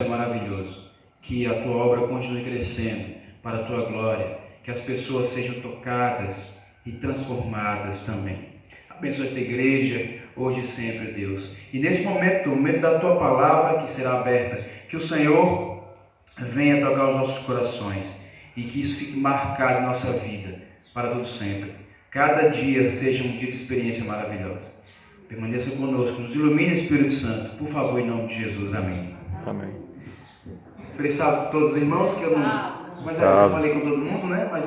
é maravilhoso, que a tua obra continue crescendo para a tua glória, que as pessoas sejam tocadas e transformadas também. Abençoa esta igreja, hoje e sempre, Deus. E nesse momento, o momento da tua palavra que será aberta, que o Senhor venha tocar os nossos corações e que isso fique marcado em nossa vida para todo sempre. Cada dia seja um dia de experiência maravilhosa. Permaneça conosco, nos ilumine, Espírito Santo, por favor, em nome de Jesus. Amém. Amém. Feliz sábado a todos os irmãos, que eu não... Mas eu já falei com todo mundo, né? Mas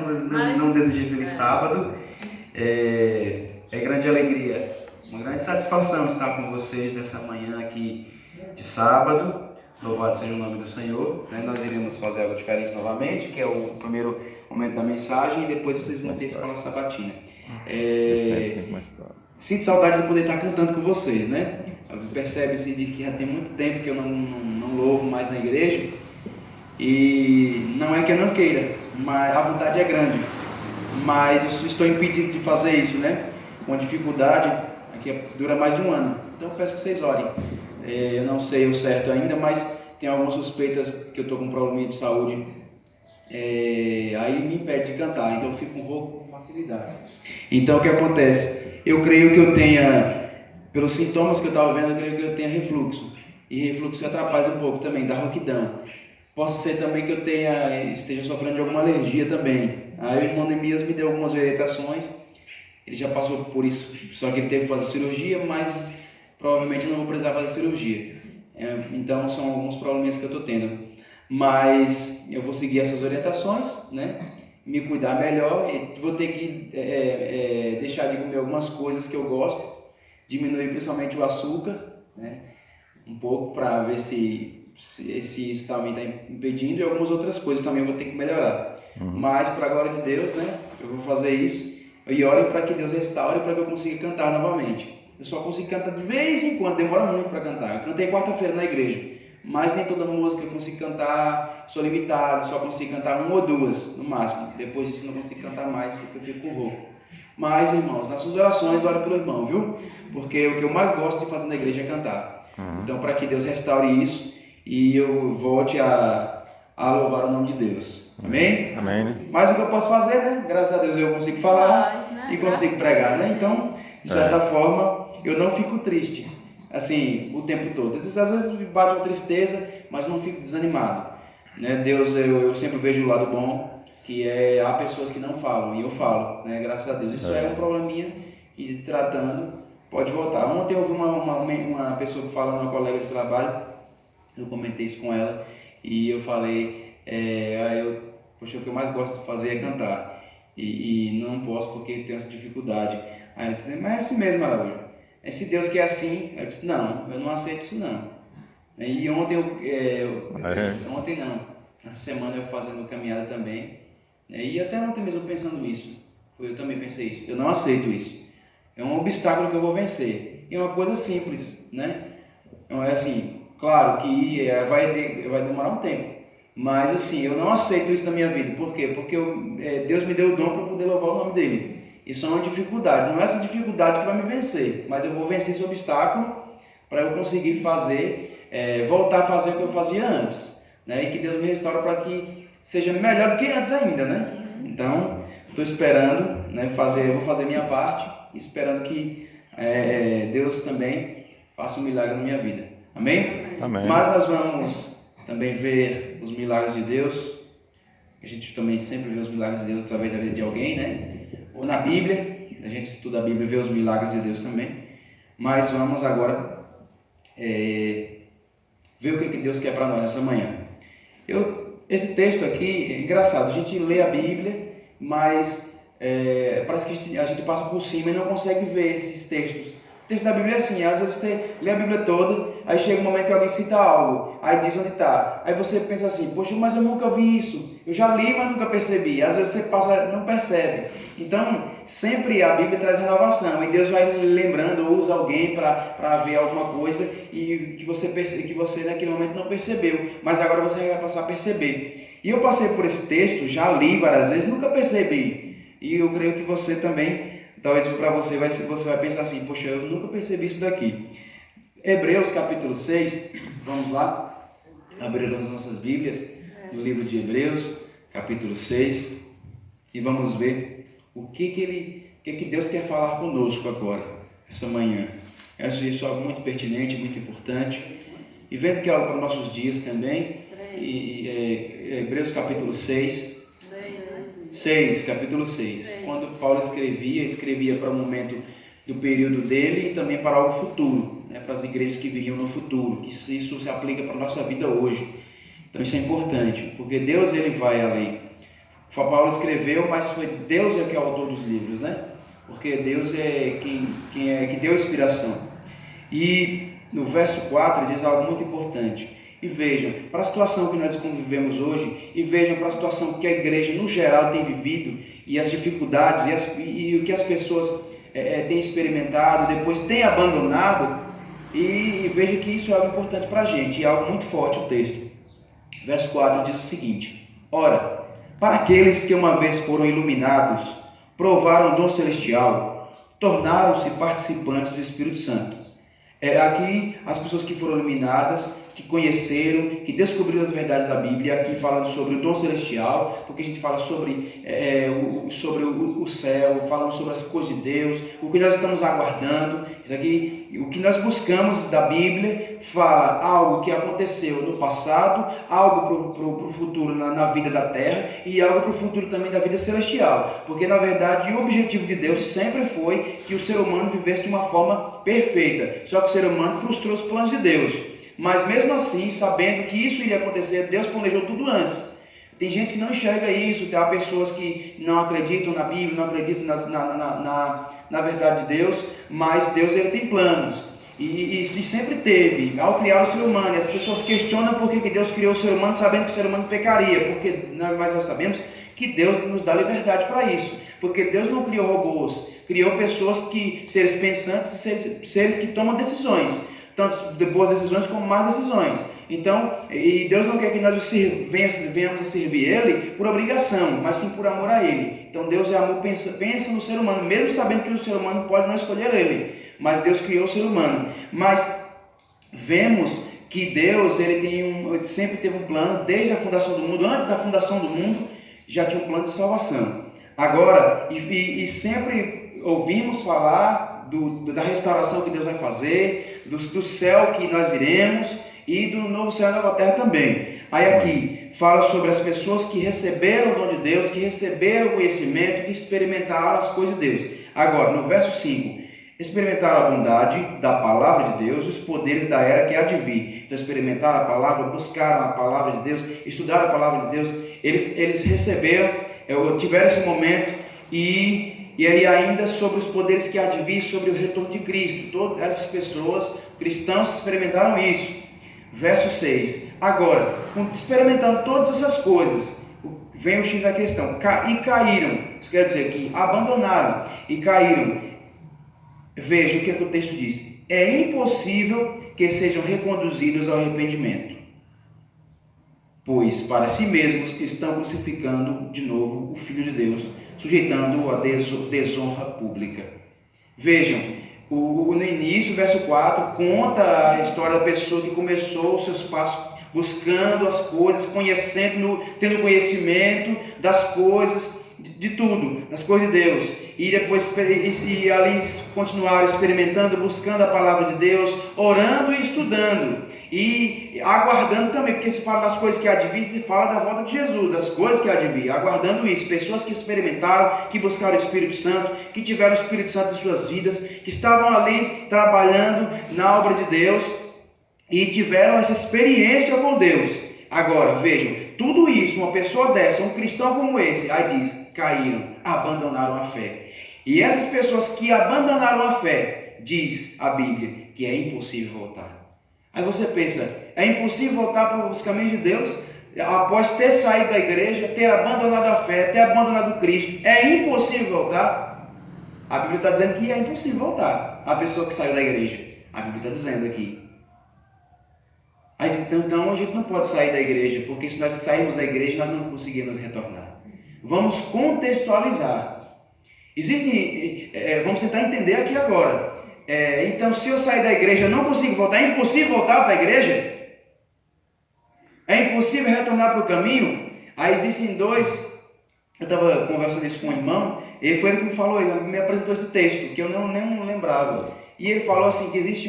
não desejei feliz sábado. É grande alegria, uma grande satisfação estar com vocês nessa manhã aqui de sábado. Louvado seja o nome do Senhor. Nós iremos fazer algo diferente novamente, que é o primeiro momento da mensagem, e depois vocês vão ter escola sabatina. Sinto saudade de poder estar cantando com vocês, né? Percebe-se de que já tem muito tempo que eu não louvo mais na igreja, e não é que eu não queira, mas a vontade é grande, mas eu estou impedido de fazer isso, né? Com dificuldade, aqui dura mais de um ano, então eu peço que vocês orem. Eu não sei o certo ainda, mas tem algumas suspeitas que eu estou com um problema de saúde, aí me impede de cantar, então eu fico rouco com facilidade. Então o que acontece? Eu creio que eu tenha, pelos sintomas que eu estava vendo, eu creio que eu tenha refluxo, e refluxo atrapalha um pouco também, dá rouquidão. Posso ser também que eu esteja sofrendo de alguma alergia também. Aí o irmão Neemias me deu algumas orientações, ele já passou por isso, só que ele teve que fazer cirurgia, mas provavelmente eu não vou precisar fazer cirurgia. Então são alguns problemas que eu estou tendo. Mas eu vou seguir essas orientações, né? Me cuidar melhor, e vou ter que deixar de comer algumas coisas que eu gosto, diminuir principalmente o açúcar, né? Um pouco, para ver se isso também está impedindo, e algumas outras coisas também eu vou ter que melhorar. Mas para a glória de Deus, né? Eu vou fazer isso, e orem para que Deus restaure, para que eu consiga cantar novamente. Eu só consigo cantar de vez em quando, demora muito para cantar. Eu cantei quarta-feira na igreja, mas nem toda música eu consigo cantar, sou limitado, só consigo cantar uma ou duas no máximo. Depois disso não consigo cantar mais, porque eu fico rouco. Mas, irmãos, nas suas orações, ore pelo irmão, viu? Porque o que eu mais gosto de fazer na igreja é cantar. Então, para que Deus restaure isso e eu volte a louvar o nome de Deus. Amém? Amém, né? Mas o que eu posso fazer, né? Graças a Deus eu consigo falar e consigo pregar, né? Então, de certa forma, eu não fico triste, assim, o tempo todo. Às vezes me bate uma tristeza, mas não fico desanimado, né? Deus, eu sempre vejo o lado bom, que há pessoas que não falam, e eu falo, né? Graças a Deus. Isso é um probleminha que, tratando, pode voltar. Ontem eu vi uma pessoa que fala, uma colega de trabalho, eu comentei isso com ela, e eu falei, poxa, o que eu mais gosto de fazer é cantar, e não posso porque tenho essa dificuldade. Aí ela disse, mas é assim mesmo, Araújo, esse Deus que é assim. Eu disse, não, eu não aceito isso não. E ontem ontem não, essa semana eu fazendo caminhada também, e até ontem mesmo pensando nisso, eu também pensei isso, eu não aceito isso, é um obstáculo que eu vou vencer, e é uma coisa simples, né? Então, é assim, claro que vai demorar um tempo, mas assim, eu não aceito isso na minha vida. Por quê? Porque Deus me deu o dom para poder louvar o nome dele. Isso é uma dificuldade, não é essa dificuldade que vai me vencer, mas eu vou vencer esse obstáculo para eu conseguir fazer, voltar a fazer o que eu fazia antes, né? E que Deus me restaure para que seja melhor do que antes ainda, né? Então, estou esperando, né, eu vou fazer a minha parte, esperando que Deus também faça um milagre na minha vida. Amém? Amém. Mas nós vamos também ver os milagres de Deus. A gente também sempre vê os milagres de Deus através da vida de alguém, né? Ou na Bíblia, a gente estuda a Bíblia e vê os milagres de Deus também. Mas vamos agora ver o que Deus quer para nós essa manhã. Esse texto aqui é engraçado, a gente lê a Bíblia, mas parece que a gente passa por cima e não consegue ver esses textos. O texto da Bíblia é assim, às vezes você lê a Bíblia toda, aí chega um momento que alguém cita algo, aí diz onde está, aí você pensa assim, poxa, mas eu nunca vi isso, eu já li, mas nunca percebi. Às vezes você não percebe. Então, sempre a Bíblia traz renovação, e Deus vai lembrando, ou usa alguém para ver alguma coisa e que você naquele momento não percebeu, mas agora você vai passar a perceber. E eu passei por esse texto, já li várias vezes, nunca percebi, e eu creio que você também, talvez para você vai pensar assim, poxa, eu nunca percebi isso daqui. Hebreus capítulo 6, vamos lá. abrir as nossas Bíblias no livro de Hebreus, capítulo 6, e vamos ver o que Deus quer falar conosco agora, essa manhã. Isso é algo muito pertinente, muito importante, e vendo que é algo para nossos dias também, Hebreus capítulo 6, capítulo 6, quando Paulo escrevia para o momento do período dele e também para algo futuro, né, para as igrejas que viriam no futuro, que isso se aplica para a nossa vida hoje. Então isso é importante, porque Deus ele vai além. Paulo escreveu, mas foi Deus é que é o autor dos livros, né? Porque Deus é que deu a inspiração. E no verso 4 ele diz algo muito importante. E vejam, para a situação que nós convivemos hoje, e vejam para a situação que a igreja no geral tem vivido, e as dificuldades, e o que as pessoas têm experimentado, depois têm abandonado, e vejam que isso é algo importante para a gente, e é algo muito forte o texto. Verso 4 diz o seguinte: ora, para aqueles que uma vez foram iluminados, provaram o dom celestial, tornaram-se participantes do Espírito Santo. Aqui as pessoas que foram iluminadas, que conheceram, que descobriram as verdades da Bíblia, aqui falando sobre o dom celestial, porque a gente fala sobre o céu, falando sobre as coisas de Deus, o que nós estamos aguardando. Isso aqui, o que nós buscamos da Bíblia, fala algo que aconteceu no passado, algo para o futuro na vida da terra e algo para o futuro também da vida celestial, porque na verdade o objetivo de Deus sempre foi que o ser humano vivesse de uma forma perfeita, só que o ser humano frustrou os planos de Deus. Mas mesmo assim, sabendo que isso iria acontecer, Deus planejou tudo antes. Tem gente que não enxerga isso, tem pessoas que não acreditam na Bíblia, não acreditam na verdade de Deus, mas Deus ele tem planos. E se sempre teve, ao criar o ser humano, e as pessoas questionam por que Deus criou o ser humano sabendo que o ser humano pecaria, mas nós sabemos que Deus nos dá liberdade para isso, porque Deus não criou robôs, criou pessoas seres pensantes, seres que tomam decisões, tanto de boas decisões como más decisões. Então, e Deus não quer que nós venhamos a servir Ele por obrigação, mas sim por amor a Ele. Então Deus é amor, pensa no ser humano, mesmo sabendo que o ser humano pode não escolher Ele, mas Deus criou o ser humano. Mas vemos que Deus ele sempre teve um plano, desde a fundação do mundo, antes da fundação do mundo, já tinha um plano de salvação. Agora, e sempre ouvimos falar da restauração que Deus vai fazer, do céu que nós iremos, e do novo céu e nova terra também. Aí aqui fala sobre as pessoas que receberam o dom de Deus, que receberam o conhecimento, que experimentaram as coisas de Deus. Agora, no verso 5, experimentaram a bondade da palavra de Deus, os poderes da era que há de vir. Então experimentaram a palavra, buscaram a palavra de Deus, estudaram a palavra de Deus, eles receberam, tiveram esse momento, e aí ainda sobre os poderes que há de vir, sobre o retorno de Cristo. Todas essas pessoas, cristãos, experimentaram isso. Verso 6, agora, experimentando todas essas coisas, vem o X da questão, e caíram, isso quer dizer que abandonaram e caíram. Veja o que o texto diz: é impossível que sejam reconduzidos ao arrependimento, pois para si mesmos estão crucificando de novo o Filho de Deus, sujeitando-o à desonra pública. Vejam, no início, verso 4, conta a história da pessoa que começou os seus passos buscando as coisas, conhecendo, tendo conhecimento das coisas, de tudo, das coisas de Deus, e depois ali continuaram experimentando, buscando a palavra de Deus, orando e estudando, e aguardando também, porque se fala das coisas que há de vir, se fala da volta de Jesus, das coisas que há de vir, aguardando isso. Pessoas que experimentaram, que buscaram o Espírito Santo, que tiveram o Espírito Santo em suas vidas, que estavam ali trabalhando na obra de Deus e tiveram essa experiência com Deus. Agora, vejam, tudo isso, uma pessoa dessa, um cristão como esse, aí diz, caíram, abandonaram a fé. E essas pessoas que abandonaram a fé, diz a Bíblia, que é impossível voltar. Aí você pensa, é impossível voltar para os caminhos de Deus? Após ter saído da igreja, ter abandonado a fé, ter abandonado Cristo, é impossível voltar? A Bíblia está dizendo que é impossível voltar. A pessoa que saiu da igreja, a Bíblia está dizendo aqui. Então a gente não pode sair da igreja, porque se nós sairmos da igreja, nós não conseguimos retornar. Vamos contextualizar. Vamos tentar entender aqui agora. Então, se eu sair da igreja, eu não consigo voltar, é impossível voltar para a igreja? É impossível retornar para o caminho? Aí existem dois. Eu estava conversando isso com um irmão, e foi ele que me falou, ele me apresentou esse texto, que eu nem lembrava. E ele falou assim, que existe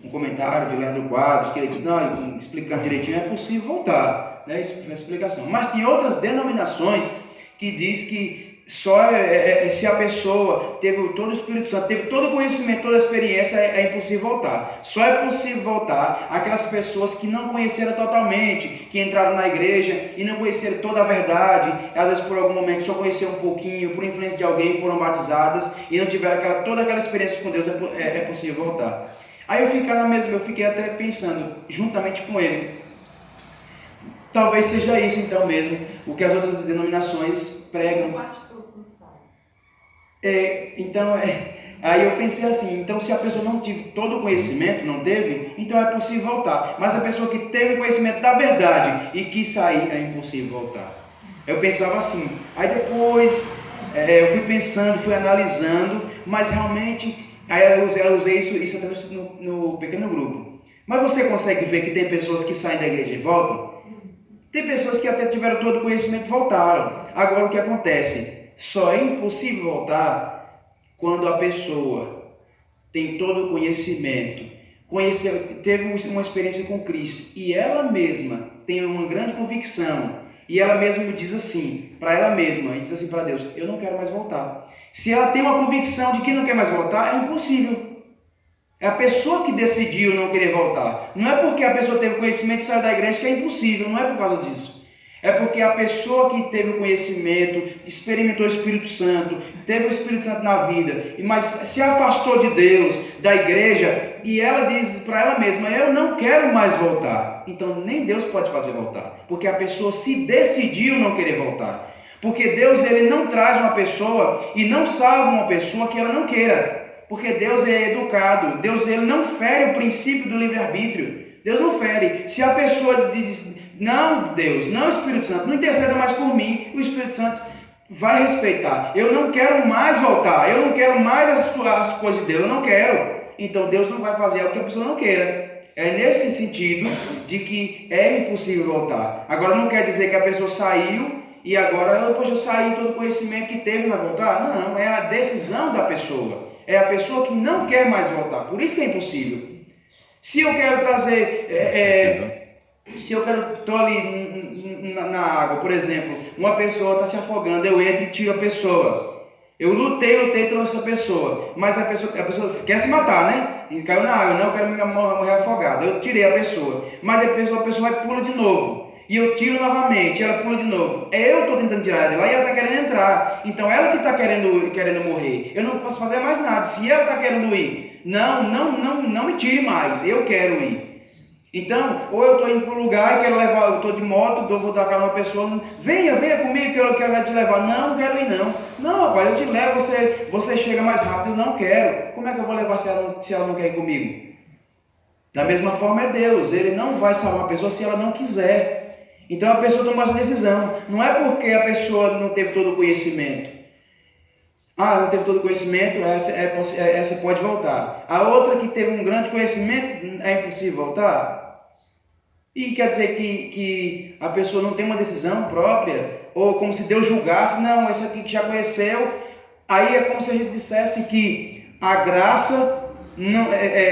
um comentário de Leandro Quadros, que ele diz, não, explicando direitinho, é possível voltar, né, essa explicação. Mas tem outras denominações que diz que só se a pessoa teve todo o Espírito Santo, teve todo o conhecimento, toda a experiência, é impossível voltar. Só é possível voltar aquelas pessoas que não conheceram totalmente, que entraram na igreja e não conheceram toda a verdade, às vezes por algum momento só conheceram um pouquinho, por influência de alguém foram batizadas e não tiveram toda aquela experiência com Deus, é possível voltar. Aí eu fiquei até pensando, juntamente com ele, talvez seja isso então mesmo, o que as outras denominações pregam. Aí eu pensei assim, então se a pessoa não teve todo o conhecimento, não teve, então é possível voltar. Mas a pessoa que teve o conhecimento da verdade e quis sair, é impossível voltar. Eu pensava assim, aí depois eu fui pensando, fui analisando, mas realmente, aí eu usei isso até no pequeno grupo. Mas você consegue ver que tem pessoas que saem da igreja e voltam? Tem pessoas que até tiveram todo o conhecimento e voltaram. Agora o que acontece? Só é impossível voltar quando a pessoa tem todo o conhecimento, teve uma experiência com Cristo e ela mesma tem uma grande convicção e ela mesma diz assim, para ela mesma, e diz assim para Deus, eu não quero mais voltar. Se ela tem uma convicção de que não quer mais voltar, é impossível. É a pessoa que decidiu não querer voltar. Não é porque a pessoa teve conhecimento e saiu da igreja que é impossível, não é por causa disso. É porque a pessoa que teve o conhecimento, experimentou o Espírito Santo, teve o Espírito Santo na vida, mas se afastou de Deus, da igreja, e ela diz para ela mesma, eu não quero mais voltar. Então nem Deus pode fazer voltar, porque a pessoa se decidiu não querer voltar. Porque Deus ele não traz uma pessoa e não salva uma pessoa que ela não queira. Porque Deus é educado, Deus ele não fere o princípio do livre-arbítrio. Deus não fere. Se a pessoa diz, não Deus, não Espírito Santo, não interceda mais por mim, o Espírito Santo vai respeitar. Eu não quero mais voltar, eu não quero mais as coisas de Deus, eu não quero. Então Deus não vai fazer o que a pessoa não queira. É nesse sentido de que é impossível voltar. Agora não quer dizer que a pessoa saiu e agora, eu saí, todo o conhecimento que teve, vai voltar? Não, é a decisão da pessoa. É a pessoa que não quer mais voltar. Por isso que é impossível. Se eu quero trazer... se eu estou ali na água, por exemplo, uma pessoa está se afogando, eu entro e tiro a pessoa. Eu lutei, trouxe a pessoa. Mas a pessoa quer se matar, né? E caiu na água. Não, eu quero morrer afogado. Eu tirei a pessoa. Mas a pessoa vai e pula de novo. E eu tiro novamente, ela pula de novo. Eu estou tentando tirar ela de lá e ela está querendo entrar. Então ela que está querendo morrer. Eu não posso fazer mais nada. Se ela está querendo ir, não me tire mais. Eu quero ir. Então, ou eu estou indo para um lugar e quero levar, eu estou de moto, vou dar cara a uma pessoa, venha comigo que eu quero te levar. Não quero ir não. Não, rapaz, eu te levo, você chega mais rápido. Eu não quero. Como é que eu vou levar se ela não quer ir comigo? Da mesma forma é Deus. Ele não vai salvar uma pessoa se ela não quiser. Então a pessoa toma essa decisão. Não é porque a pessoa não teve todo o conhecimento. Não teve todo o conhecimento, essa pode voltar. A outra que teve um grande conhecimento, é impossível voltar. E quer dizer que a pessoa não tem uma decisão própria, ou como se Deus julgasse, não, esse aqui que já conheceu. Aí é como se a gente dissesse que a graça...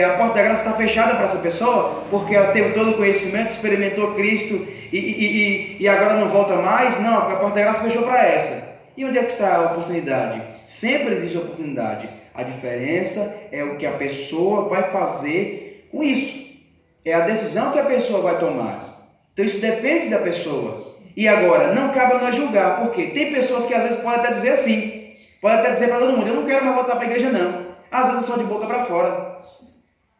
a porta da graça está fechada para essa pessoa, porque ela teve todo o conhecimento, experimentou Cristo e agora não volta mais. Não, a porta da graça fechou para essa. E onde é que está a oportunidade? Sempre existe oportunidade. A diferença é o que a pessoa vai fazer com isso. É a decisão que a pessoa vai tomar. Então isso depende da pessoa. E agora, não cabe a nós julgar, porque tem pessoas que às vezes podem até dizer assim, podem até dizer para todo mundo, eu não quero mais voltar para a igreja não. Às vezes é só de boca para fora.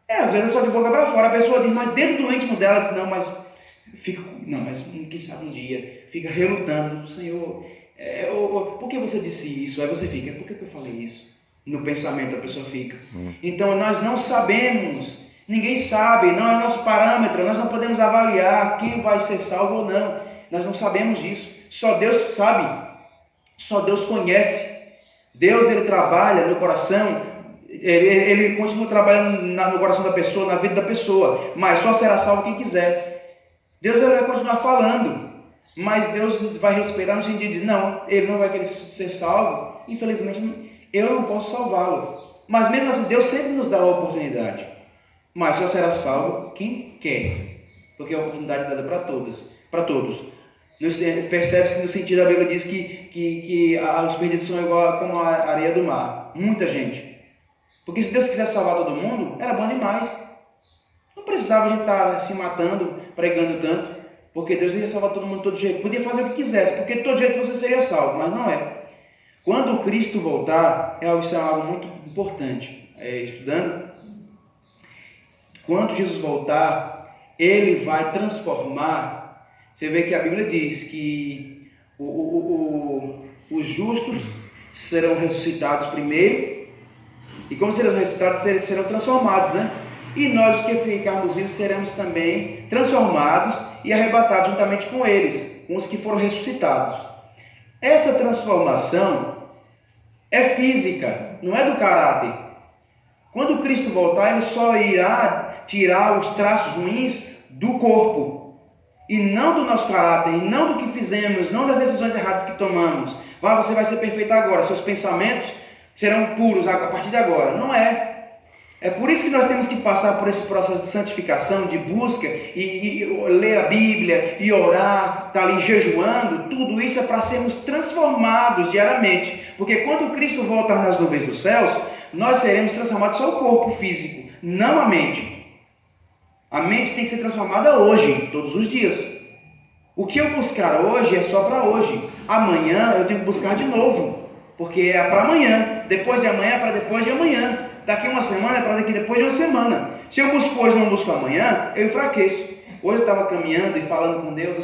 Às vezes é só de boca para fora. A pessoa diz, mas dentro do íntimo dela, diz, mas quem sabe um dia, fica relutando, Senhor, por que você disse isso? Aí você fica, por que eu falei isso? No pensamento a pessoa fica. Então nós não sabemos, ninguém sabe, não é nosso parâmetro, nós não podemos avaliar quem vai ser salvo ou não. Nós não sabemos disso. Só Deus sabe, só Deus conhece. Deus ele trabalha no coração. Ele continua trabalhando no coração da pessoa, na vida da pessoa, mas só será salvo quem quiser. Deus vai continuar falando, mas Deus vai respeitar no sentido de, não, ele não vai querer ser salvo, infelizmente eu não posso salvá-lo. Mas mesmo assim, Deus sempre nos dá a oportunidade. Mas só será salvo quem quer, porque a oportunidade é dada para todos. Percebe-se que no sentido da Bíblia diz que os perdidos são igual como a areia do mar. Muita gente. Porque se Deus quisesse salvar todo mundo, era bom demais. Não precisava a gente estar se matando, pregando tanto, porque Deus ia salvar todo mundo de todo jeito. Podia fazer o que quisesse, porque de todo jeito você seria salvo, mas não é. Quando Cristo voltar, isso é algo muito importante. Estudando, quando Jesus voltar, Ele vai transformar. Você vê que a Bíblia diz que os justos serão ressuscitados primeiro, e como serão ressuscitados, serão transformados, né? E nós, os que ficarmos vivos, seremos também transformados e arrebatados juntamente com eles, com os que foram ressuscitados. Essa transformação é física, não é do caráter. Quando Cristo voltar, Ele só irá tirar os traços ruins do corpo, e não do nosso caráter, e não do que fizemos, não das decisões erradas que tomamos. Você vai ser perfeito agora, seus pensamentos serão puros a partir de agora. Não é. É por isso que nós temos que passar por esse processo de santificação, de busca, e ler a Bíblia, e orar, estar ali jejuando. Tudo isso é para sermos transformados diariamente. Porque quando Cristo voltar nas nuvens dos céus, nós seremos transformados só o corpo físico, não a mente. A mente tem que ser transformada hoje, todos os dias. O que eu buscar hoje é só para hoje. Amanhã eu tenho que buscar de novo, porque é para amanhã. Depois de amanhã é para depois de amanhã. Daqui uma semana é para daqui depois de uma semana. Se eu busco hoje e não busco amanhã, eu enfraqueço. Hoje eu estava caminhando e falando com Deus.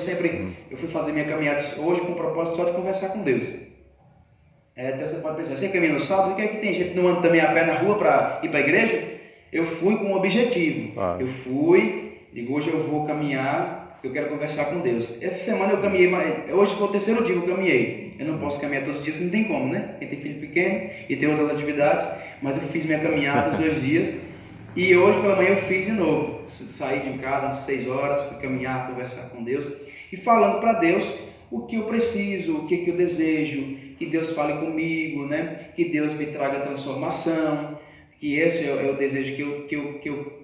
Eu fui fazer minha caminhada hoje com o propósito só de conversar com Deus. Então você pode pensar, você caminha no sábado, que é que tem gente que não anda também a pé na rua para ir para a igreja? Eu fui com um objetivo. Eu fui, digo, hoje eu vou caminhar, eu quero conversar com Deus. Essa semana eu caminhei, hoje foi o terceiro dia que eu caminhei. Eu não posso caminhar todos os dias, não tem como, né? Quem tem filho pequeno e tem outras atividades, mas eu fiz minha caminhada os 2 dias e hoje pela manhã eu fiz de novo. Saí de casa às 6 horas, fui caminhar, conversar com Deus e falando para Deus o que eu preciso, o que eu desejo, que Deus fale comigo, né? Que Deus me traga transformação, que esse é o desejo que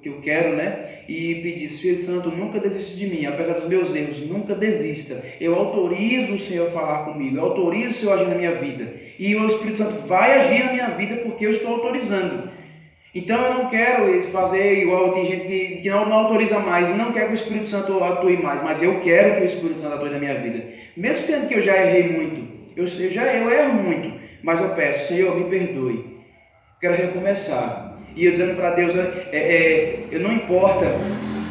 eu quero, né? E pedir, Espírito Santo, nunca desista de mim, apesar dos meus erros, nunca desista. Eu autorizo o Senhor a falar comigo, eu autorizo o Senhor a agir na minha vida. E o Espírito Santo vai agir na minha vida porque eu estou autorizando. Então eu não quero fazer igual tem gente que não autoriza mais e não quer que o Espírito Santo atue mais, mas eu quero que o Espírito Santo atue na minha vida. Mesmo sendo que eu já errei muito, eu erro muito, mas eu peço, Senhor, me perdoe. Quero recomeçar. E eu dizendo para Deus, eu não importa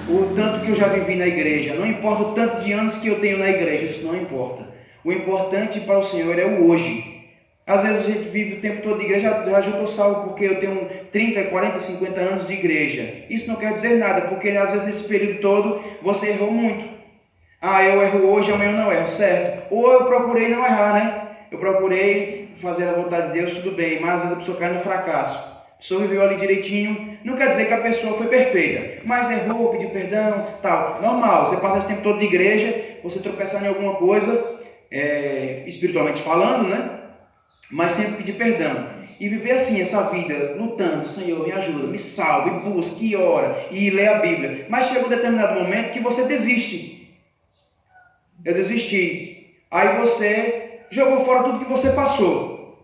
o tanto que eu já vivi na igreja, não importa o tanto de anos que eu tenho na igreja, isso não importa. O importante para o Senhor é o hoje. Às vezes a gente vive o tempo todo de igreja, já estou salvo porque eu tenho 30, 40, 50 anos de igreja. Isso não quer dizer nada, porque às vezes nesse período todo você errou muito. Eu erro hoje, amanhã eu não erro, certo? Ou eu procurei não errar, né? Eu procurei fazer a vontade de Deus, tudo bem, mas às vezes a pessoa cai no fracasso. A pessoa viveu ali direitinho, não quer dizer que a pessoa foi perfeita, mas errou, pediu perdão, tal. Normal, você passa esse tempo todo de igreja, você tropeçar em alguma coisa, espiritualmente falando, né? Mas sempre pedir perdão. E viver assim, essa vida, lutando, Senhor, me ajuda, me salve, busque, e ora, e lê a Bíblia. Mas chega um determinado momento que você desiste. Eu desisti. Aí você jogou fora tudo que você passou.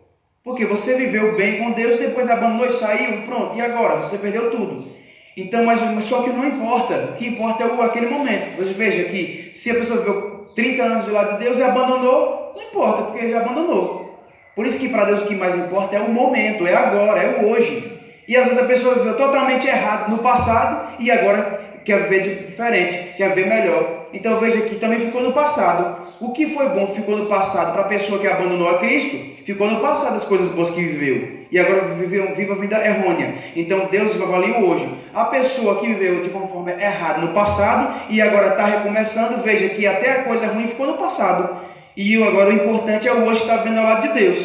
Porque você viveu bem com Deus, depois abandonou e saiu, pronto, e agora? Você perdeu tudo. Então, mas só que não importa. O que importa é aquele momento. Você veja que se a pessoa viveu 30 anos do lado de Deus e abandonou, não importa, porque já abandonou. Por isso que para Deus o que mais importa é o momento, é agora, é o hoje. E às vezes a pessoa viveu totalmente errado no passado e agora quer viver diferente, quer ver melhor. Então veja que também ficou no passado. O que foi bom ficou no passado para a pessoa que abandonou a Cristo, ficou no passado as coisas boas que viveu. E agora vive a vida errônea. Então Deus avalia hoje. A pessoa que viveu de uma forma errada no passado e agora está recomeçando, veja que até a coisa ruim ficou no passado. E agora o importante é o hoje estar vendo ao lado de Deus.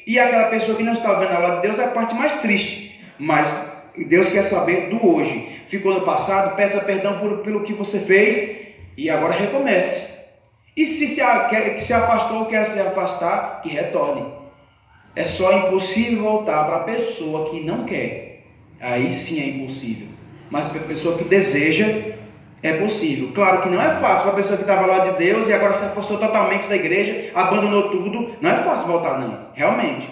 E aquela pessoa que não está vendo ao lado de Deus é a parte mais triste. Mas Deus quer saber do hoje. Ficou no passado, peça perdão pelo que você fez E agora recomece. E se afastou ou quer se afastar, que retorne. É só impossível voltar para a pessoa que não quer. Aí sim é impossível. Mas para a pessoa que deseja, é possível. Claro que não é fácil para a pessoa que estava lá de Deus e agora se afastou totalmente da igreja, abandonou tudo. Não é fácil voltar, não. Realmente.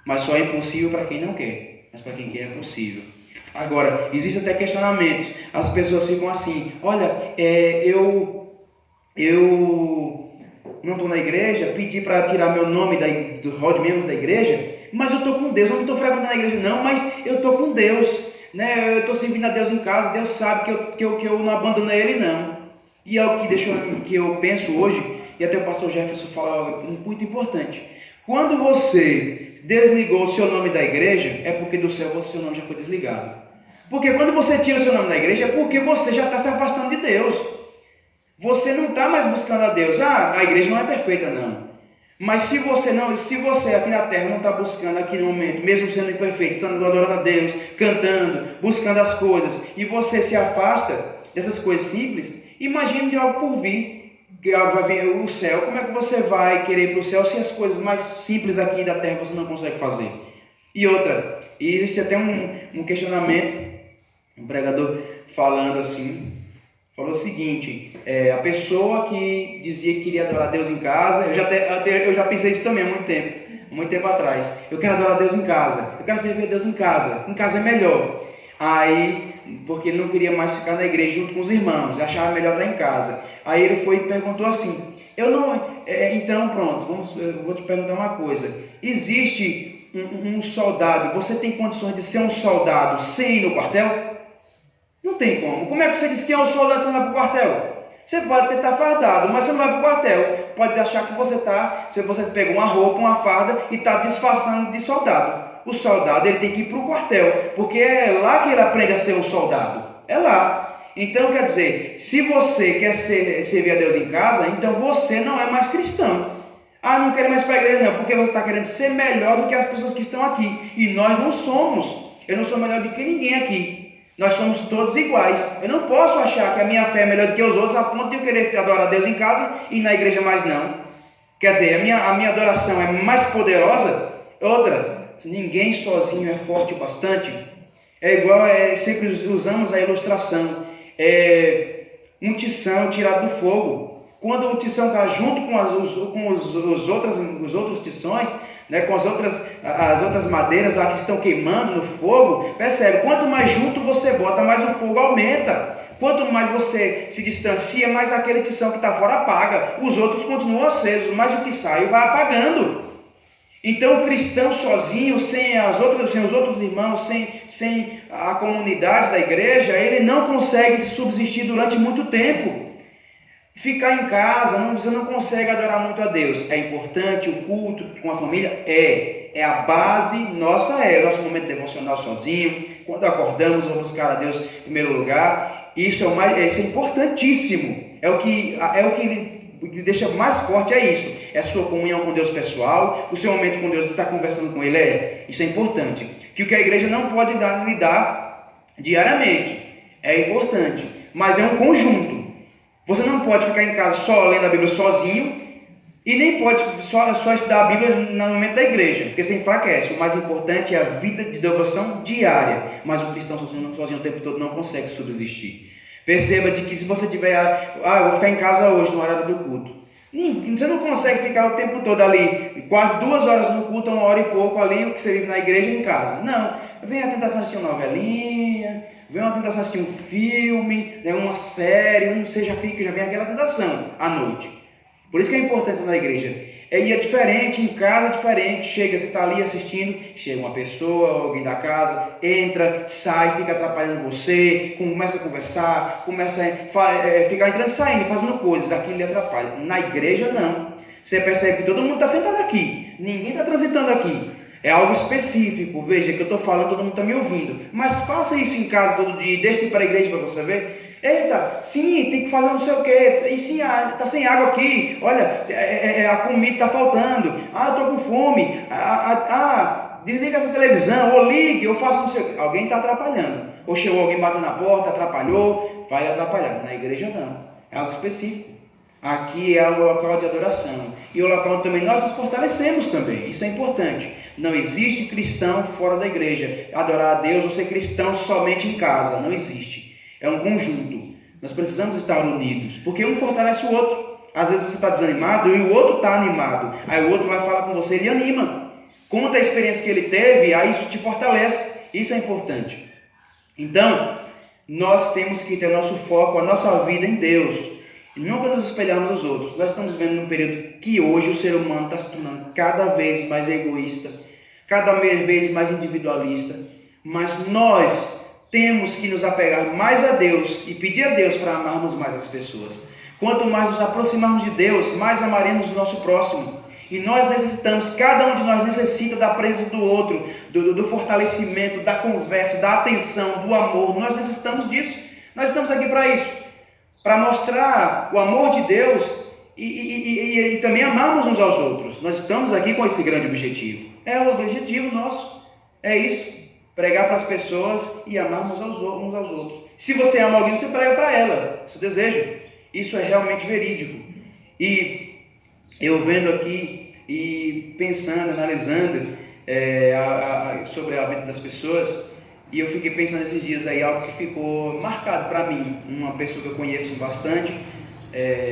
Mas só é impossível para quem não quer. Mas para quem quer é possível. Agora, existem até questionamentos. As pessoas ficam assim: olha, eu não estou na igreja, pedi para tirar meu nome do rol de membros da igreja, mas eu estou com Deus, eu não estou frequentando a igreja não, mas eu estou com Deus, né? Eu estou servindo a Deus em casa, Deus sabe que eu não abandonei Ele não. E é o que eu penso hoje, e até o pastor Jefferson fala algo muito importante. Quando você desligou o seu nome da igreja, é porque do céu o seu nome já foi desligado. Porque quando você tira o seu nome da igreja, é porque você já está se afastando de Deus. Você não está mais buscando a Deus. A igreja não é perfeita, não. Mas se você aqui na terra não está buscando aqui no momento, mesmo sendo imperfeito, estando adorando a Deus, cantando, buscando as coisas, e você se afasta dessas coisas simples, imagine de algo por vir, que algo vai vir o céu. Como é que você vai querer ir para o céu se as coisas mais simples aqui da terra você não consegue fazer? E outra, e existe até um questionamento, um pregador falando assim, falou o seguinte: a pessoa que dizia que queria adorar a Deus em casa, eu já pensei isso também há muito tempo atrás. Eu quero adorar a Deus em casa, eu quero servir a Deus em casa é melhor. Aí, porque ele não queria mais ficar na igreja junto com os irmãos, achava melhor estar em casa. Aí ele foi e perguntou assim: então pronto, eu vou te perguntar uma coisa. Existe um soldado, você tem condições de ser um soldado sem ir no quartel? Não tem como. Como é que você diz que é um soldado e você não vai para o quartel? Você pode até estar fardado, mas você não vai para o quartel. Pode achar que se você pegou uma roupa, uma farda e está disfarçando de soldado. O soldado ele tem que ir para o quartel, porque é lá que ele aprende a ser um soldado. É lá. Então quer dizer, se você quer servir a Deus em casa, então você não é mais cristão. Não quero mais para a igreja não, porque você está querendo ser melhor do que as pessoas que estão aqui. E nós não somos. Eu não sou melhor do que ninguém aqui. Nós somos todos iguais. Eu não posso achar que a minha fé é melhor do que os outros a ponto de eu querer adorar a Deus em casa e na igreja mais não. Quer dizer, a minha adoração é mais poderosa. Outra, ninguém sozinho é forte o bastante. É igual, sempre usamos a ilustração. Um tição tirado do fogo. Quando o tição está junto com os outros tições, né, com as outras madeiras lá que estão queimando no fogo, percebe? Quanto mais junto você bota, mais o fogo aumenta. Quanto mais você se distancia, mais aquele tição que está fora apaga. Os outros continuam acesos, mas o que sai vai apagando. Então o cristão sozinho, sem os outros irmãos, sem a comunidade da igreja, ele não consegue subsistir durante muito tempo. Ficar em casa, você não consegue adorar muito a Deus. É importante o culto com a família? É a base nossa, é o nosso momento devocional sozinho, quando acordamos, vamos buscar a Deus em primeiro lugar. Isso é importantíssimo. É o que deixa mais forte, é isso. É a sua comunhão com Deus pessoal, o seu momento com Deus, estar conversando com Ele, isso é importante. Que o que a igreja não pode lidar diariamente, é importante, mas é um conjunto. Você não pode ficar em casa só lendo a Bíblia sozinho e nem pode só estudar a Bíblia no momento da igreja, porque você enfraquece. O mais importante é a vida de devoção diária, mas o cristão sozinho o tempo todo não consegue subsistir. Perceba de que se você tiver, eu vou ficar em casa hoje no horário do culto. Você não consegue ficar o tempo todo ali, quase 2 horas no culto, 1 hora e pouco ali, o que você vive na igreja e em casa. Não, vem a tentação de assistir uma novelinha, vem uma tentação de assistir um filme, uma série, já vem aquela tentação à noite. Por isso que é importante na igreja. E é diferente, em casa é diferente. Você está ali assistindo, chega uma pessoa, alguém da casa, entra, sai, fica atrapalhando você, começa a conversar, começa a ficar entrando e saindo, fazendo coisas, aquilo lhe atrapalha. Na igreja não. Você percebe que todo mundo está sentado aqui, ninguém está transitando aqui. É algo específico, veja que eu estou falando, todo mundo está me ouvindo. Mas faça isso em casa todo dia, deixe ir para a igreja para você ver. Eita, sim, tem que fazer não sei o que, e sim, está sem água aqui, olha, a comida está faltando, eu estou com fome, desliga essa televisão, ou ligue, ou faça não sei o que. Alguém está atrapalhando, ou chegou alguém bateu na porta, atrapalhou, vai atrapalhar. Na igreja não. é algo específico. Aqui é o local de adoração. E o local onde também nós nos fortalecemos também. Isso é importante. Não existe cristão fora da igreja. Adorar a Deus ou ser cristão somente em casa. Não existe. É um conjunto. Nós precisamos estar unidos. Porque um fortalece o outro. Às vezes você está desanimado e o outro está animado. Aí o outro vai falar com você, ele anima. Conta a experiência que ele teve, aí isso te fortalece. Isso é importante. Então, nós temos que ter nosso foco, a nossa vida em Deus. E nunca nos espelharmos nos outros. Nós estamos vivendo num período que hoje o ser humano está se tornando cada vez mais egoísta, cada vez mais individualista. Mas nós temos que nos apegar mais a Deus e pedir a Deus para amarmos mais as pessoas. Quanto mais nos aproximarmos de Deus, mais amaremos o nosso próximo. E nós necessitamos, cada um de nós necessita da presença do outro, do fortalecimento, da conversa, da atenção, do amor. Nós necessitamos disso. Nós estamos aqui para isso. Para mostrar o amor de Deus e também amarmos uns aos outros. Nós estamos aqui com esse grande objetivo. É o objetivo nosso. É isso. Pregar para as pessoas e amarmos uns aos outros. Se você ama alguém, você prega para ela. Seu desejo. Isso é realmente verídico. E eu vendo aqui e pensando, analisando sobre a vida das pessoas, e eu fiquei pensando esses dias aí, algo que ficou marcado para mim. Uma pessoa que eu conheço bastante,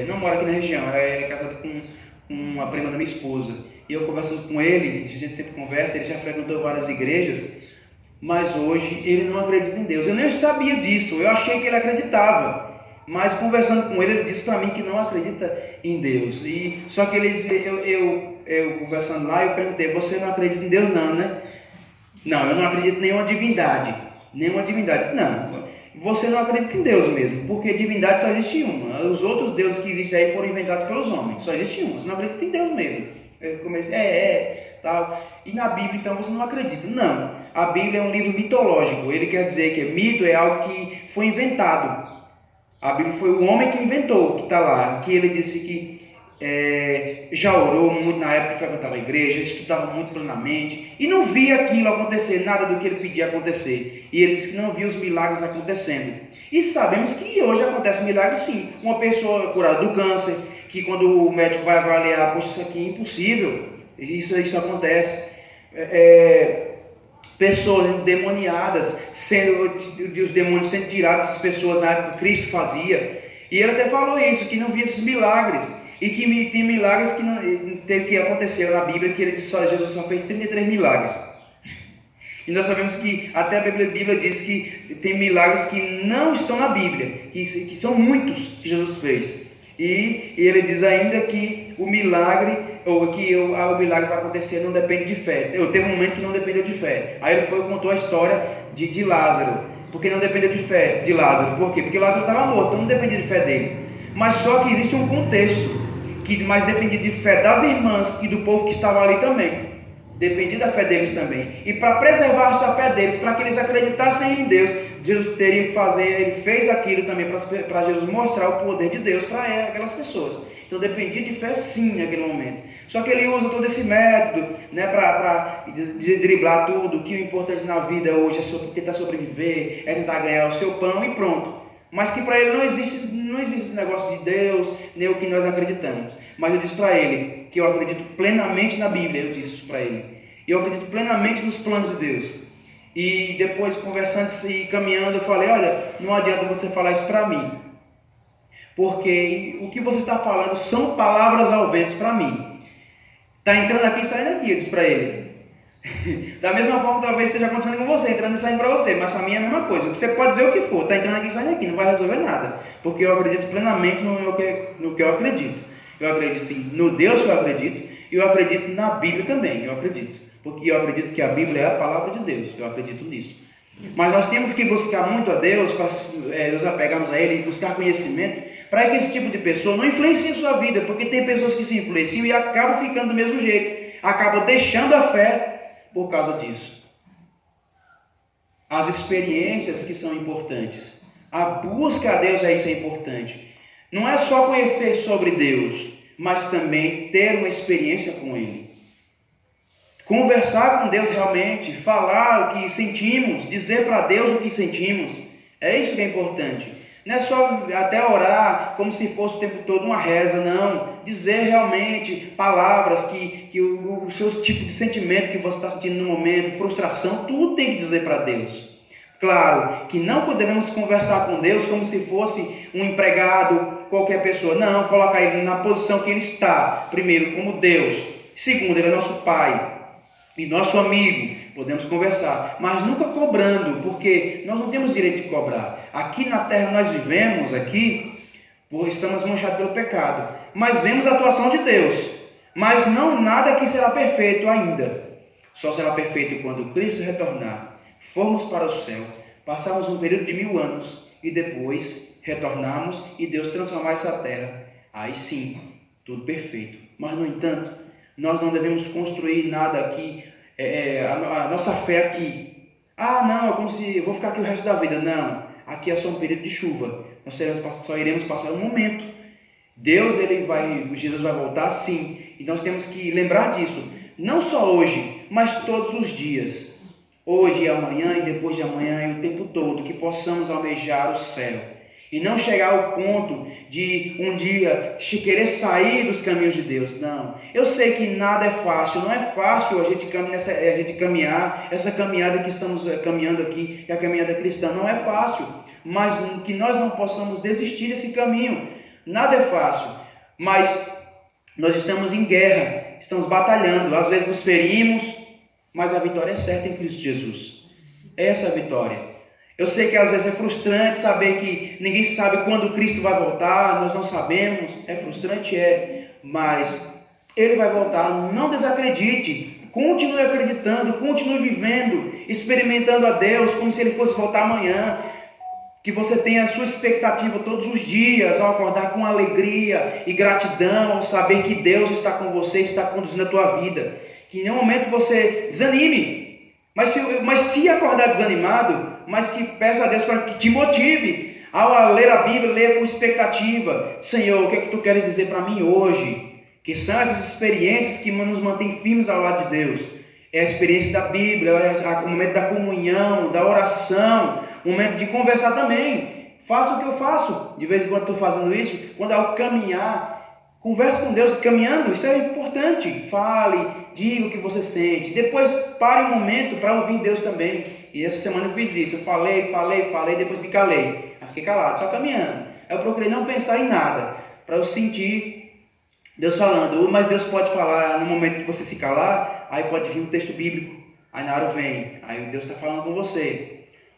não mora aqui na região, ele é casado com uma prima da minha esposa. E eu conversando com ele, a gente sempre conversa, ele já frequentou várias igrejas, mas hoje ele não acredita em Deus. Eu nem sabia disso, eu achei que ele acreditava. Mas conversando com ele, ele disse para mim que não acredita em Deus. E só que ele dizia, eu conversando lá, eu perguntei, você não acredita em Deus não, né? Não, eu não acredito em nenhuma divindade. Nenhuma divindade. Não, você não acredita em Deus mesmo, porque divindade só existe uma. Os outros deuses que existem aí foram inventados pelos homens. Só existe uma. Você não acredita em Deus mesmo. Eu comecei, tal. E na Bíblia, então, você não acredita. Não, a Bíblia é um livro mitológico. Ele quer dizer que mito é algo que foi inventado. A Bíblia foi o homem que inventou, que está lá, que ele disse que já orou muito na época que frequentava a igreja, estudava muito plenamente e não via aquilo acontecer, nada do que ele pedia acontecer. E ele disse que não via os milagres acontecendo. E sabemos que hoje acontece milagres sim. Uma pessoa curada do câncer, que quando o médico vai avaliar, poxa, isso aqui é impossível, isso acontece. Pessoas endemoniadas, os demônios sendo tirados dessas pessoas na época que Cristo fazia. E ele até falou isso, que não via esses milagres. E que tem milagres que não teve que acontecer na Bíblia, que ele disse só, Jesus só fez 33 milagres. E nós sabemos que até a Bíblia diz que tem milagres que não estão na Bíblia, que são muitos que Jesus fez. E ele diz ainda que o milagre, ou que o milagre para acontecer não depende de fé. Teve um momento que não dependeu de fé. Aí ele foi e contou a história de Lázaro. Porque não dependeu de fé de Lázaro. Por quê? Porque Lázaro estava morto, então não dependia de fé dele. Mas só que existe um contexto que mais dependia de fé das irmãs e do povo que estava ali também. Dependia da fé deles também. E para preservar essa fé deles, para que eles acreditassem em Deus, Jesus teria que fazer, ele fez aquilo também para Jesus mostrar o poder de Deus para aquelas pessoas. Então dependia de fé sim naquele momento. Só que ele usa todo esse método, né, para driblar tudo, que o importante na vida hoje é tentar sobreviver, é tentar ganhar o seu pão e pronto. Mas que para ele não existe esse negócio de Deus, nem o que nós acreditamos. Mas eu disse para ele que eu acredito plenamente na Bíblia, eu disse isso para ele. E eu acredito plenamente nos planos de Deus. E depois, conversando e caminhando, eu falei, olha, não adianta você falar isso para mim. Porque o que você está falando são palavras ao vento para mim. Está entrando aqui e saindo aqui, eu disse para ele. Da mesma forma, talvez esteja acontecendo com você, entrando e saindo para você, mas para mim é a mesma coisa. Você pode dizer o que for, está entrando aqui e saindo aqui, não vai resolver nada. Porque eu acredito plenamente no que eu acredito. Eu acredito no Deus que eu acredito, e eu acredito na Bíblia também, eu acredito. Porque eu acredito que a Bíblia é a palavra de Deus, eu acredito nisso. Mas nós temos que buscar muito a Deus, para nos apegarmos a Ele e buscar conhecimento, para que esse tipo de pessoa não influencie a sua vida, porque tem pessoas que se influenciam e acabam ficando do mesmo jeito, acabam deixando a fé por causa disso. As experiências que são importantes, a busca a Deus isso é importante. Não é só conhecer sobre Deus, mas também ter uma experiência com Ele. Conversar com Deus realmente, falar o que sentimos, dizer para Deus o que sentimos, é isso que é importante. Não é só até orar como se fosse o tempo todo uma reza, não. Dizer realmente palavras que o seu tipo de sentimento que você está sentindo no momento, frustração, tudo tem que dizer para Deus. Claro que não devemos conversar com Deus como se fosse um empregado, qualquer pessoa. Não, colocar ele na posição que ele está. Primeiro, como Deus. Segundo, ele é nosso Pai e nosso amigo. Podemos conversar, mas nunca cobrando, porque nós não temos direito de cobrar. Aqui na terra nós vivemos, estamos manchados pelo pecado. Mas vemos a atuação de Deus. Mas não nada que será perfeito ainda. Só será perfeito quando Cristo retornar. Formos para o céu, passarmos um período de 1000 anos e depois retornarmos e Deus transformar essa terra. Aí sim, tudo perfeito. Mas no entanto, nós não devemos construir nada aqui, a nossa fé aqui. Não, é como se eu vou ficar aqui o resto da vida. Não, aqui é só um período de chuva. Nós só iremos passar um momento. Jesus vai voltar sim. E nós temos que lembrar disso. Não só hoje, mas todos os dias. Hoje e amanhã e depois de amanhã e o tempo todo, que possamos almejar o céu. E não chegar ao ponto de um dia querer sair dos caminhos de Deus. Não. Eu sei que nada é fácil. Não é fácil a gente caminhar essa caminhada que estamos caminhando aqui, que é a caminhada cristã. Não é fácil. Mas que nós não possamos desistir desse caminho. Nada é fácil. Mas nós estamos em guerra. Estamos batalhando. Às vezes nos ferimos. Mas a vitória é certa em Cristo Jesus. Essa é a vitória. Eu sei que às vezes é frustrante saber que ninguém sabe quando Cristo vai voltar, nós não sabemos, é frustrante, mas Ele vai voltar, não desacredite, continue acreditando, continue vivendo, experimentando a Deus como se Ele fosse voltar amanhã, que você tenha a sua expectativa todos os dias, ao acordar com alegria e gratidão, ao saber que Deus está com você, está conduzindo a tua vida, que em nenhum momento você desanime, mas se acordar desanimado, mas que peça a Deus para que te motive ao ler a Bíblia, ler com expectativa. Senhor, o que é que tu queres dizer para mim hoje? Que são essas experiências que nos mantêm firmes ao lado de Deus. É a experiência da Bíblia, é o momento da comunhão, da oração, o momento de conversar também. Faça o que eu faço. De vez em quando estou fazendo isso, quando ao caminhar, converse com Deus caminhando, isso é importante. Fale, diga o que você sente. Depois pare um momento para ouvir Deus também. E essa semana eu fiz isso. Eu falei, depois me calei. Aí fiquei calado, só caminhando. Aí eu procurei não pensar em nada, para eu sentir Deus falando. Mas Deus pode falar no momento que você se calar, aí pode vir um texto bíblico. Aí na hora vem, aí Deus está falando com você.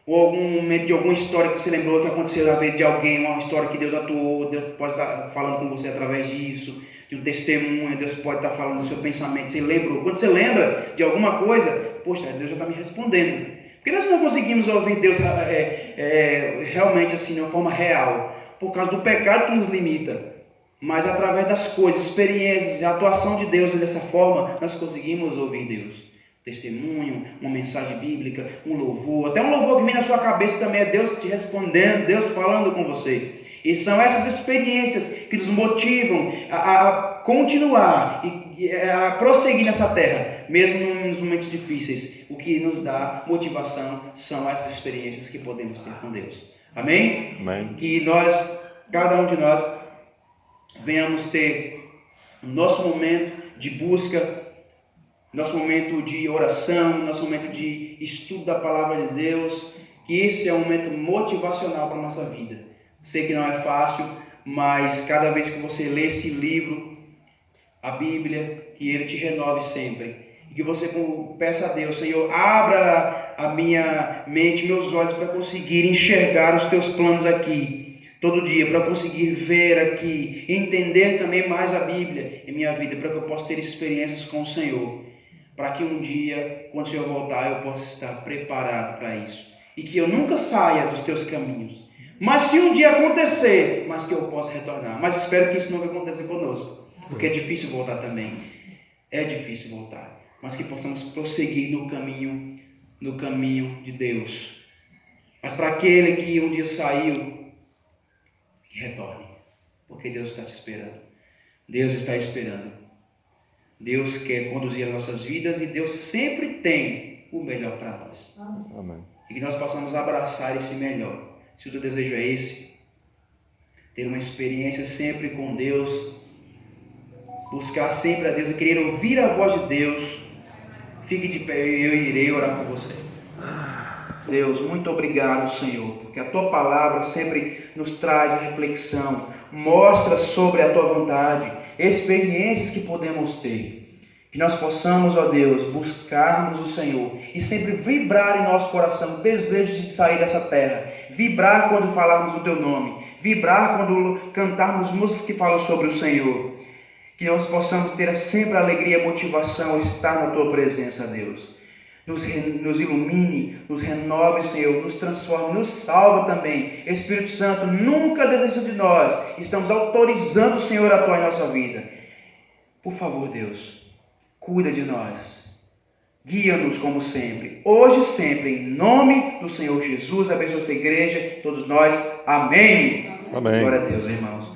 Ou algum momento de alguma história que você lembrou que aconteceu na vida de alguém, uma história que Deus atuou, Deus pode estar falando com você através disso, de um testemunho, Deus pode estar falando do seu pensamento. Você lembrou? Quando você lembra de alguma coisa, poxa, Deus já está me respondendo. Porque nós não conseguimos ouvir Deus realmente assim, de uma forma real, por causa do pecado que nos limita. Mas através das coisas, experiências, a atuação de Deus dessa forma, nós conseguimos ouvir Deus. Testemunho, uma mensagem bíblica, um louvor, até um louvor que vem na sua cabeça também é Deus te respondendo, Deus falando com você. E são essas experiências que nos motivam a continuar e a prosseguir nessa terra, mesmo nos momentos difíceis. O que nos dá motivação são essas experiências que podemos ter com Deus. Amém? Amém. Que nós, cada um de nós, venhamos ter o nosso momento de busca, nosso momento de oração, nosso momento de estudo da palavra de Deus, que esse é um momento motivacional para a nossa vida. Sei que não é fácil, mas cada vez que você lê esse livro, a Bíblia, que ele te renove sempre. E que você peça a Deus, Senhor, abra a minha mente, meus olhos para conseguir enxergar os teus planos aqui, todo dia, para conseguir ver aqui, entender também mais a Bíblia em minha vida, para que eu possa ter experiências com o Senhor. Para que um dia, quando o Senhor voltar, eu possa estar preparado para isso. E que eu nunca saia dos teus caminhos. Mas se um dia acontecer, mas que eu possa retornar. Mas espero que isso nunca aconteça conosco. Porque é difícil voltar também. É difícil voltar. Mas que possamos prosseguir no caminho de Deus. Mas para aquele que um dia saiu, que retorne. Porque Deus está te esperando. Deus está esperando. Deus quer conduzir as nossas vidas e Deus sempre tem o melhor para nós. Amém. E que nós possamos abraçar esse melhor. Se o teu desejo é esse, ter uma experiência sempre com Deus, buscar sempre a Deus e querer ouvir a voz de Deus, fique de pé e eu irei orar por você. Deus, muito obrigado, Senhor, porque a Tua palavra sempre nos traz a reflexão, mostra sobre a Tua vontade, experiências que podemos ter. Que nós possamos, ó Deus, buscarmos o Senhor e sempre vibrar em nosso coração o desejo de sair dessa terra, vibrar quando falarmos o Teu nome, vibrar quando cantarmos músicas que falam sobre o Senhor. Que nós possamos ter sempre a alegria e a motivação de estar na Tua presença, Deus. Nos ilumine, nos renove, Senhor, nos transforme, nos salva também. Espírito Santo, nunca desista de nós. Estamos autorizando o Senhor a atuar em nossa vida. Por favor, Deus, cuida de nós. Guia-nos como sempre, hoje e sempre, em nome do Senhor Jesus. Abençoe esta igreja, todos nós. Amém. Amém. Glória a Deus, irmãos.